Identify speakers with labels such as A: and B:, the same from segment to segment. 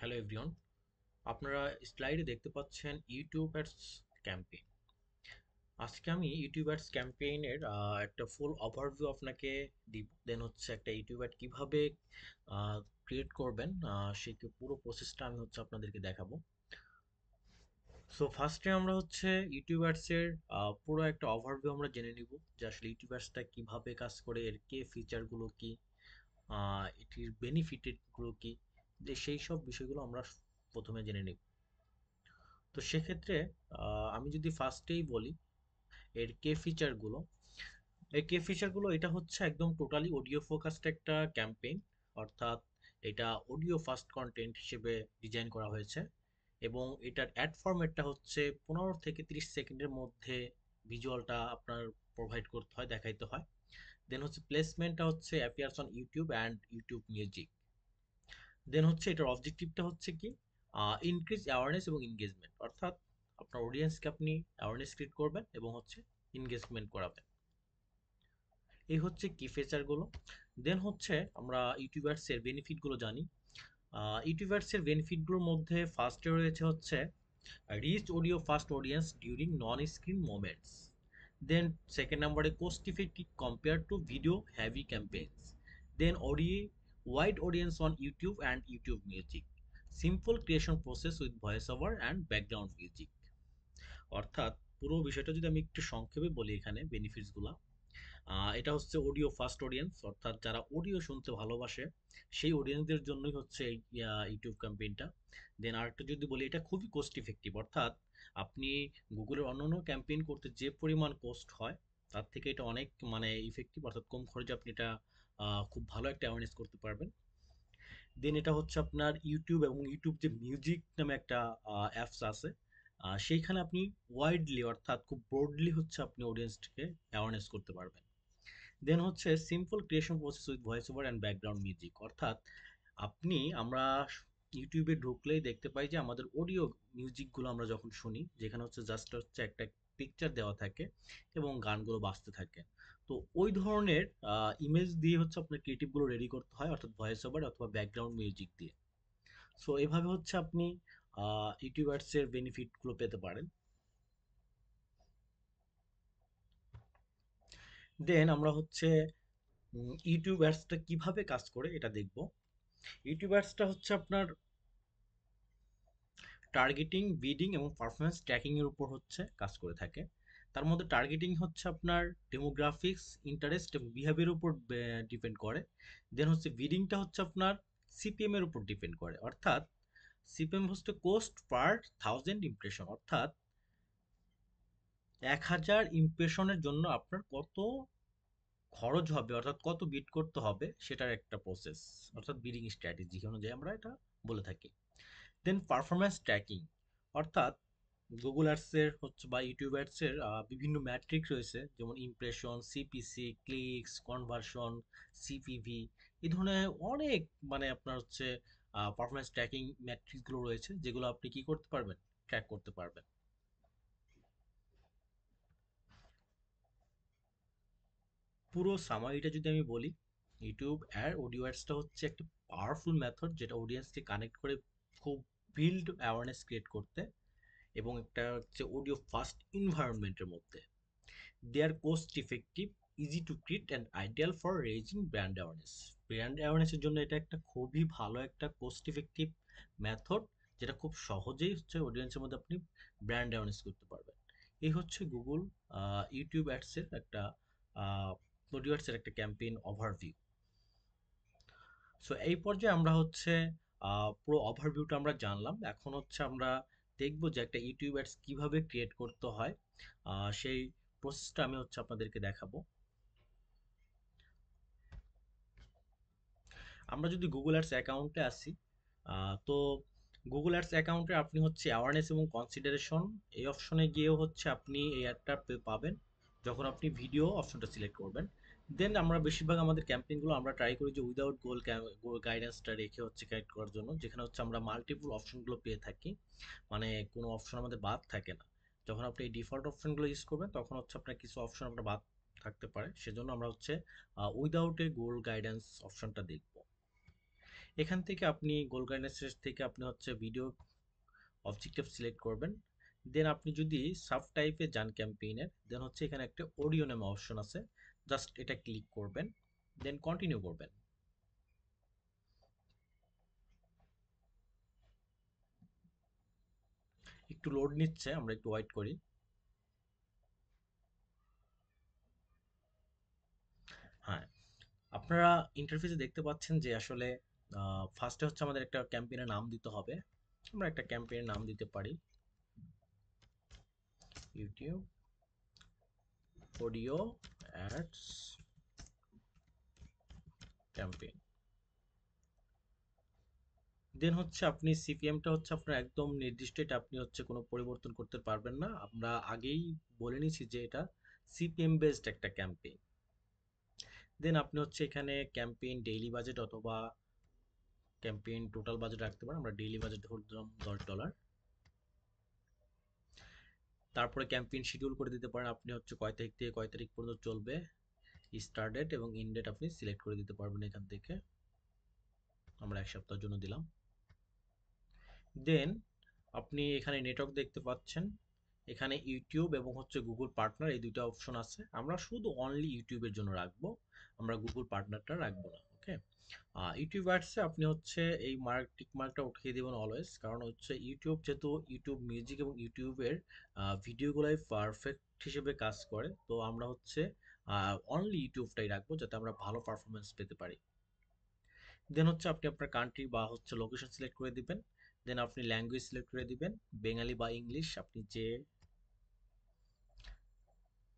A: Hello everyone, আপনারা স্লাইডে দেখতে পাচ্ছেন ইউটিউব অ্যাডস ক্যাম্পেইন। আজকে আমি ইউটিউব অ্যাডস ক্যাম্পেইনের একটা ফুল ওভারভিউ আপনাকে দিব। দেন হচ্ছে একটা ইউটিউব অ্যাড কীভাবে ক্রিয়েট করবেন, সেই পুরো প্রসেসটা আমি হচ্ছে আপনাদেরকে দেখাবো। সো ফার্স্টে আমরা হচ্ছে ইউটিউব অ্যাডসের পুরো একটা ওভারভিউ আমরা জেনে নিব যে আসলে ইউটিউব অ্যাডসটা কীভাবে কাজ করে, এর কে ফিচারগুলো কী, এটির বেনিফিটগুলো কী, যে সেই সব বিষয়গুলো আমরা প্রথমে জেনে নিব। তো সেক্ষেত্রে আমি যদি ফার্স্টেই বলি এর কে ফিচারগুলো, এই কে ফিচারগুলো এটা হচ্ছে একদম টোটালি অডিও ফোকাসড একটা ক্যাম্পেইন। অর্থাৎ এটা অডিও ফার্স্ট কন্টেন্ট হিসেবে ডিজাইন করা হয়েছে এবং এটার অ্যাড ফরম্যাটটা হচ্ছে 15 থেকে 30 সেকেন্ডের মধ্যে ভিজুয়ালটা আপনার প্রোভাইড করতে হয়, দেখাইতে হয়। দেন হচ্ছে প্লেসমেন্টটা হচ্ছে appears on YouTube and YouTube music. Then হচ্ছে এটার অবজেক্টিভটা হচ্ছে কি, ইনক্রিজ অ্যাওয়ারনেস এবং এনগেজমেন্ট। অর্থাৎ আপনার অডিয়েন্সকে আপনি অ্যাওয়ারনেস ক্রিয়েট করবেন এবং হচ্ছে এনগেজমেন্ট করাবেন। এই হচ্ছে কি ফিচারগুলো। দেন হচ্ছে আমরা ইউটিউবার্সের বেনিফিটগুলো জানি। ইউটিউবার্সের বেনিফিটগুলোর মধ্যে ফার্স্টে রয়েছে হচ্ছে reach audio first audience during non screen moments. Then second নাম্বারে cost effective compare to video heavy campaigns. Then audio wide audience on YouTube and YouTube music. Simple creation process with voice over and background music. অর্থাৎ পুরো বিষয়টা যদি আমি একটু সংক্ষেপে বলি এখানে বেনিফিটসগুলো, এটা হচ্ছে অডিও ফার্স্ট অডিয়েন্স, অর্থাৎ যারা অডিও শুনতে ভালোবাসে সেই অডিয়েন্সদের জন্যই হচ্ছে এই ইউটিউব ক্যাম্পেইনটা। দেন আরেকটা যদি বলি, এটা খুবই কোস্ট ইফেক্টিভ। অর্থাৎ আপনি গুগলের অন্যান্য ক্যাম্পেইন করতে যে পরিমাণ কোস্ট হয় তার থেকে এটা অনেক মানে ইফেক্টিভ। অর্থাৎ কম খরচে আপনি এটা খুব ভালো একটা অ্যাওয়ারনেস করতে পারবেন। দেন এটা হচ্ছে আপনার ইউটিউব এবং ইউটিউব যে মিউজিক নামে একটা অ্যাপস আছে, সেইখানে আপনি ওয়াইডলি অর্থাৎ খুব ব্রডলি হচ্ছে আপনি অডিয়েন্সকে অ্যাওয়ারনেস করতে পারবেন। দেন হচ্ছে simple creation process with voice over and background music. অর্থাৎ আমরা ইউটিউবে ঢুকলেই দেখতে পাই যে আমাদের অডিও মিউজিকগুলো আমরা যখন শুনি, যেখানে হচ্ছে জাস্ট হচ্ছে একটা পিকচার দেওয়া থাকে এবং গানগুলো বাজতে থাকে। তো ওই ধরনের ইমেজ দিয়ে হচ্ছে আপনার ক্রিয়েটিভগুলো রেডি করতে হয়, অর্থাৎ ভয়েস ওভার অথবা ব্যাকগ্রাউন্ড মিউজিক দিয়ে। সো এভাবে হচ্ছে আপনি ইউটিউবার্সের বেনিফিটগুলো পেতে পারেন। দেন আমরা হচ্ছে ইউটিউব অ্যাডসটা কিভাবে কাজ করে এটা দেখব। ইউটিউব অ্যাডসটা হচ্ছে আপনার টার্গেটিং, বিডিং এবং পারফরম্যান্স ট্র্যাকিং এর উপর হচ্ছে কাজ করে থাকে। তার মধ্যে টার্গেটিং হচ্ছে আপনার ডেমোগ্রাফিক্স, ইন্টারেস্ট এবং বিহেভিয়ার উপর ডিপেন্ড করে। দেন হচ্ছে বিডিংটা হচ্ছে আপনার সিপিএম এর উপর ডিপেন্ড করে। অর্থাৎ সিপিএম হচ্ছে কোস্ট পার 1000 ইমপ্রেশন। অর্থাৎ 1000 ইমপ্রেশনের জন্য আপনার কত খরচ হবে, অর্থাৎ কত বিট করতে হবে সেটার একটা প্রসেস, অর্থাৎ বিডিং স্ট্র্যাটেজি অনুযায়ী আমরা এটা বলে থাকি। দেন পারফরম্যান্স ট্র্যাকিং, অর্থাৎ গুগল অ্যাডসের হচ্ছে বা ইউটিউব অ্যাডসের বিভিন্ন ম্যাট্রিক রয়েছে, যেমন impression, CPC, clicks, conversion, CPV, এই ধরনের অনেক আপনার হচ্ছে পারফরম্যান্স ট্র্যাকিং ম্যাট্রিকসগুলো রয়েছে, যেগুলো আপনি কি করতে পারবেন, ট্র্যাক করতে পারবেন। পুরো সামারিটা যদি আমি বলি, ইউটিউব আর অডিও অ্যাডসটা হচ্ছে একটা পাওয়ারফুল মেথড যেটা অডিয়েন্সকে কানেক্ট করে খুব বিল্ড অ্যাওয়ারনেস ক্রিয়েট করতে, এবং একটা হচ্ছে অডিও ফাস্ট এনভায়রনমেন্টের মধ্যে। They are cost effective, easy to create and ideal for raising brand awareness. Brand অ্যাওয়ারনেসের জন্য এটা একটা খুবই ভালো একটা কোস্ট ইফেক্টিভ মেথড, যেটা খুব সহজেই হচ্ছে অডিয়েন্সের মধ্যে আপনি ব্র্যান্ড অ্যাওয়ারনেস করতে পারবেন। এই হচ্ছে গুগল ইউটিউব অ্যাডসের একটা অডিও অ্যাডসের একটা ক্যাম্পেইন ওভারভিউ। সো এই পর্যায়ে আমরা হচ্ছে পুরো ওভারভিউটা আমরা জানলাম। এখন হচ্ছে আমরা দেখব যে একটা ইউটিউব অ্যাডস কিভাবে ক্রিয়েট করতে হয়, সেই প্রসেসটা আমি হচ্ছে আপনাদেরকে দেখাবো। আমরা যদি গুগল অ্যাডস অ্যাকাউন্টে আসি, তো গুগল অ্যাডস অ্যাকাউন্টে আপনি হচ্ছে অ্যাওয়ারনেস এবং কনসিডারেশন এই অপশনে গিয়েও হচ্ছে আপনি এই অ্যাডটা পাবেন যখন আপনি ভিডিও অপশনটা সিলেক্ট করবেন। দেন আমরা বেশিরভাগ আমাদের ক্যাম্পেইনগুলো আমরা ট্রাই করি যে উইদাউট গোল গাইডেন্সটা রেখে হচ্ছে গাইড করার জন্য, যেখানে হচ্ছে আমরা মাল্টিপল অপশনগুলো পেয়ে থাকি, মানে কোনো অপশন আমাদের বাদ থাকে না। যখন আপনি এই ডিফল্ট অপশনগুলো ইউজ করবেন তখন হচ্ছে আপনার কিছু অপশন আপনার বাদ থাকতে পারে, সেজন্য আমরা হচ্ছে উইদাউট এ গোল গাইডেন্স অপশনটা দেখব। এখান থেকে আপনি গোলগাইনের শেষ থেকে আপনি হচ্ছে ভিডিও অবজেক্টিভ সিলেক্ট করবেন। দেন আপনি যদি সাব টাইপে যান ক্যাম্পেইনের, দেন হচ্ছে এখানে একটা অডিও নামে অপশন আছে, জাস্ট এটা ক্লিক করবেন, দেন কন্টিনিউ করবেন। একটু লোড নিচ্ছে, আমরা একটু ওয়েট করি। হ্যাঁ, আপনারা ইন্টারফেসে দেখতে পাচ্ছেন যে আসলে ফার্স্টে হচ্ছে আমাদের একটা ক্যাম্পেইনের নাম দিতে হবে। আমরা একটা ক্যাম্পেইনের নাম দিতে পারি ইউটিউব অডিও অ্যাডস ক্যাম্পেইন। দেন হচ্ছে আপনি সিপিএমটা হচ্ছে আপনার একদম নির্দিষ্ট, এটা আপনি হচ্ছে কোনো পরিবর্তন করতে পারবেন না। আমরা আগেই বলে নিয়েছি যে এটা সিপিএম বেসড একটা ক্যাম্পেইন। দেন আপনি হচ্ছে এখানে ক্যাম্পেইন ডেইলি বাজেট অথবা ক্যাম্পেইন টোটাল বাজেট রাখতে পারেন। আমরা ডেইলি বাজেট ধরলাম $10। তারপরে ক্যাম্পেইন শিডিউল করে দিতে পারেন, আপনি হচ্ছে কয় তারিখ থেকে কয় তারিখ পর্যন্ত চলবে, স্টার্ট ডেট এবং ইন ডেট আপনি সিলেক্ট করে দিতে পারবেন এখান থেকে। আমরা 1 সপ্তাহের জন্য দিলাম। দেন আপনি এখানে নেটওয়ার্ক দেখতে পাচ্ছেন, এখানে ইউটিউব এবং হচ্ছে গুগল পার্টনার এই দুইটা অপশন আছে। আমরা শুধু অনলি ইউটিউবের জন্য রাখবো, আমরা গুগল পার্টনারটা রাখবো না। ওকে, ইউটিউব অ্যাডসে আপনি হচ্ছে এই টিক মার্কটা উঠিয়ে দেবেন অলওয়েজ, কারণ হচ্ছে ইউটিউব যেহেতু ইউটিউব মিউজিক এবং ইউটিউবের ভিডিওগুলাই পারফেক্ট হিসেবে কাজ করে, তো আমরা হচ্ছে অনলি ইউটিউবটাই রাখবো যাতে আমরা ভালো পারফরমেন্স পেতে পারি। দেন হচ্ছে আপনি আপনার কান্ট্রি বা হচ্ছে লোকেশন সিলেক্ট করে দিবেন। দেন আপনি ল্যাঙ্গুয়েজ সিলেক্ট করে দিবেন, বেঙ্গলি বা ইংলিশ আপনি যে।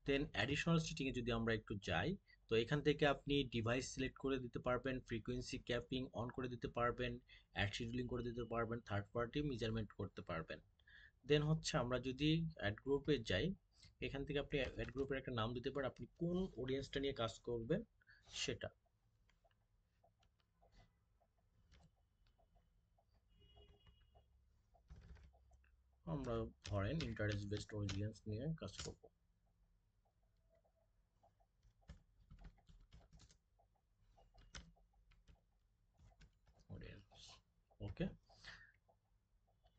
A: দেন অ্যাডিশনাল সেটিংয়ে যদি আমরা একটু যাই, তো এখান থেকে আপনি ডিভাইস সিলেক্ট করে দিতে পারবেন, ফ্রিকোয়েন্সি ক্যাপিং অন করে দিতে পারবেন, অ্যাড শিডিউলিং করে দিতে পারবেন, থার্ড পার্টি মেজারমেন্ট করতে পারবেন। দেন হচ্ছে আমরা যদি অ্যাড গ্রুপে যাই, এখান থেকে আপনি অ্যাড গ্রুপের একটা নাম দিতে পারেন, আপনি কোন অডিয়েন্সটা নিয়ে কাজ করবেন সেটা। আমরা ধরেন ইন্টারেস্ট বেসড অডিয়েন্স নিয়ে কাজ করব। অডিয়েন্স, ওকে।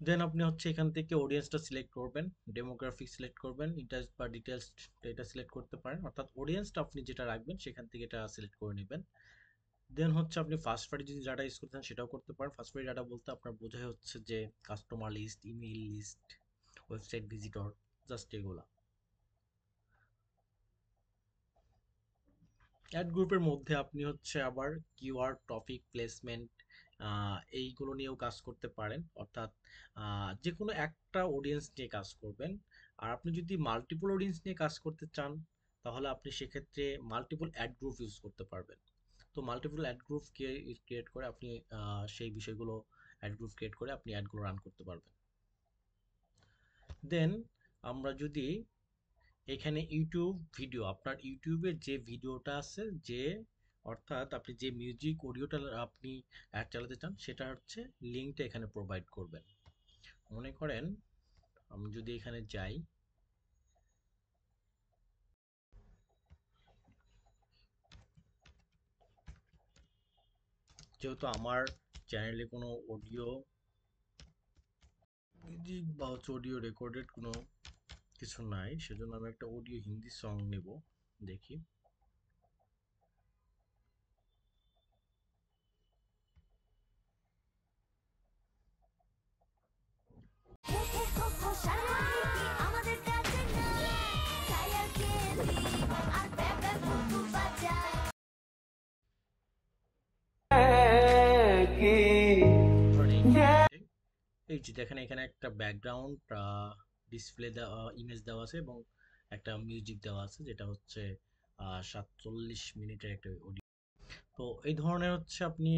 A: দেন আপনি হচ্ছে এখান থেকে অডিয়েন্সটা সিলেক্ট করবেন, ডেমোগ্রাফিক সিলেক্ট করবেন, ইন্টারেস্ট বা ডিটেলস এটা সিলেক্ট করতে পারেন, অর্থাৎ অডিয়েন্সটা আপনি যেটা রাখবেন সেখান থেকে এটা সিলেক্ট করে নেবেন। দেন হচ্ছে আপনি ফার্স্ট পার্টি যদি ডাটা ইউজ করতেন সেটাও করতে পারেন। ফার্স্ট পার্টি ডাটা বলতে আপনার বোঝায় হচ্ছে যে customer list, email list, website visitor, just এগুলা। অ্যাড গ্রুপের মধ্যে আপনি হচ্ছে আবার কিওয়ার্ড, টপিক প্লেসমেন্ট এইগুলো নিয়েও কাজ করতে পারেন, অর্থাৎ যে কোনো একটা অডিয়েন্স নিয়ে কাজ করবেন। আর আপনি যদি মাল্টিপল অডিয়েন্স নিয়ে কাজ করতে চান, তাহলে আপনি সেক্ষেত্রে মাল্টিপল অ্যাড গ্রুপ ইউজ করতে পারবেন। তো মাল্টিপল অ্যাড গ্রুপ ক্রিয়েট করে আপনি সেই বিষয়গুলো অ্যাড গ্রুপ ক্রিয়েট করে আপনি অ্যাডগুলো রান করতে পারবেন। দেন আমরা যদি এখানে ইউটিউব ভিডিও, আপনার ইউটিউবের যে ভিডিওটা আছে, যে অর্থাৎ আপনি যে মিউজিক অডিওটা আপনি অ্যাড চালাতে চান সেটা হচ্ছে লিঙ্কটা এখানে প্রোভাইড করবেন। মনে করেন আমি যদি এখানে যাই, যেহেতু আমার চ্যানেলে কোনো অডিও মিউজিক বা হচ্ছে অডিও রেকর্ডেড কোনো কিছু নাই, সেজন্য আমি একটা অডিও হিন্দি সং নেব। দেখি, এই যে দেখেন এখানে একটা ব্যাকগ্রাউন্ড ডিসপ্লে দেওয়া, ইমেজ দেওয়া আছে এবং একটা মিউজিক দেওয়া আছে, যেটা হচ্ছে 47 মিনিটের একটা অডিও। তো এই ধরনের হচ্ছে আপনি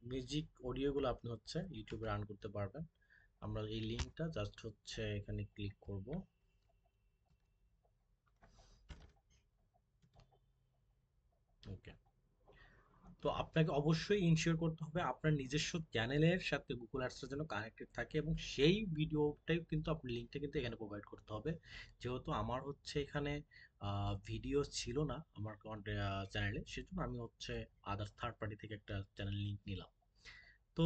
A: মিউজিক অডিওগুলো আপনি হচ্ছে ইউটিউবে রান করতে পারবেন। আমরা এই লিঙ্কটা জাস্ট হচ্ছে এখানে ক্লিক করব। ওকে, তো আপনার আপনাকে অবশ্যই ইনশিওর করতে হবে আপনার নিজস্ব চ্যানেলের সাথে গুগল অ্যাডসটা যেন কানেক্টেড থাকে, এবং সেই ভিডিওটাই কিন্তু আপনি লিঙ্কটা কিন্তু এখানে প্রোভাইড করতে হবে। যেহেতু আমার হচ্ছে এখানে ভিডিও ছিল না আমার চ্যানেলে, সেজন্য আমি হচ্ছে আদার থার্ড পার্টি থেকে একটা চ্যানেল লিঙ্ক নিলাম। তো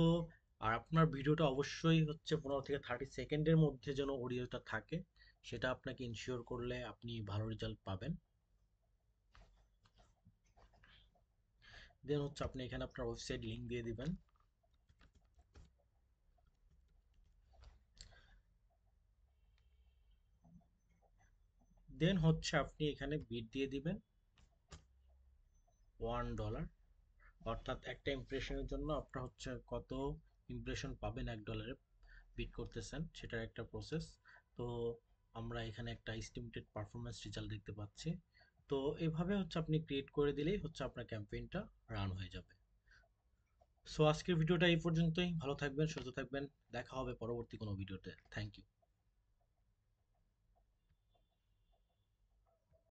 A: আর আপনার ভিডিওটা অবশ্যই হচ্ছে 15 থেকে 30 সেকেন্ডের মধ্যে যেন অডিওটা থাকে, সেটা আপনাকে ইনশিওর করলে আপনি ভালো রেজাল্ট পাবেন। দেন হচ্ছে আপনি এখানে আপনার ওয়েবসাইট লিঙ্ক দিয়ে দিবেন। দেন হচ্ছে আপনি এখানে বিট দিয়ে দিবেন $1, অর্থাৎ একটা ইমপ্রেশনের জন্য আপনার হচ্ছে কত ইমপ্রেশন পাবেন $1 বিট করতেছেন সেটার একটা প্রসেস। তো আমরা এখানে একটা এস্টিমেটেড পারফরমেন্স রেজাল্ট দেখতে পাচ্ছি। তো এভাবে হচ্ছে আপনি ক্রিয়েট করে দিলেই হচ্ছে আপনার ক্যাম্পেইনটা রান হয়ে যাবে। সো আজকের ভিডিওটা এই পর্যন্তই। ভালো থাকবেন, সুস্থ থাকবেন। দেখা হবে পরবর্তী কোনো ভিডিওতে। Thank you.